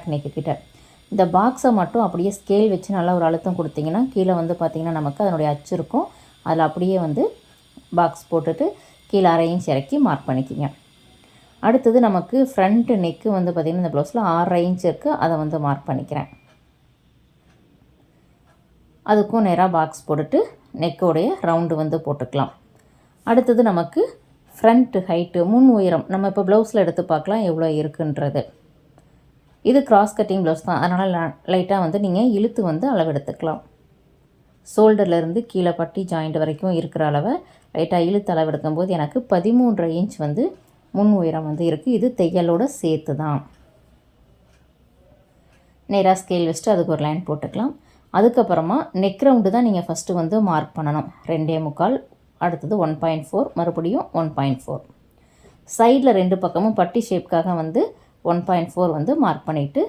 Back neck கிட்ட. இந்த பாக்ஸை மட்டும் அப்படியே ஸ்கேல் வச்சு நல்லா ஒரு அழுத்தம் கொடுத்திங்கன்னா கீழே வந்து பார்த்திங்கன்னா நமக்கு அதனுடைய அச்சு இருக்கும். அதில் அப்படியே வந்து பாக்ஸ் போட்டுட்டு கீழே 1/2 இன்ச் இறக்கி மார்க் பண்ணிக்கிங்க. அடுத்தது நமக்கு ஃப்ரண்ட்டு நெக்கு வந்து பார்த்திங்கன்னா இந்த ப்ளவுஸில் 6.5 இன்ச் இருக்குது. அதை வந்து மார்க் பண்ணிக்கிறேன். அதுக்கும் நேராக பாக்ஸ் போட்டுட்டு நெக்கோடைய ரவுண்டு வந்து போட்டுக்கலாம். அடுத்தது நமக்கு ஃப்ரண்ட் ஹைட்டு முன் உயரம் நம்ம இப்போ ப்ளவுஸில் எடுத்து பார்க்கலாம் எவ்வளோ இருக்குன்றது. இது கிராஸ் கட்டிங் ப்ளவுஸ் தான், அதனால் லைட்டாக வந்து நீங்கள் இழுத்து வந்து அளவு எடுத்துக்கலாம். ஷோல்டர்லேருந்து கீழே பட்டி ஜாயிண்ட் வரைக்கும் இருக்கிற அளவை லைட்டாக இழுத்து அளவு எடுக்கும்போது எனக்கு 13.5 இன்ச் வந்து முன் உயரம் வந்து இருக்குது. இது தையலோட சேர்த்து தான். நேராக ஸ்கேல் வச்சுட்டு அதுக்கு ஒரு லைன் போட்டுக்கலாம். அதுக்கப்புறமா நெக் ரவுண்டு தான் நீங்கள் ஃபஸ்ட்டு வந்து மார்க் பண்ணணும். 2.25, அடுத்தது 1.4, மறுபடியும் 1.4. சைடில் 2 பக்கமும் பட்டி ஷேப்காக வந்து 1.4 வந்து மார்க் பண்ணிவிட்டு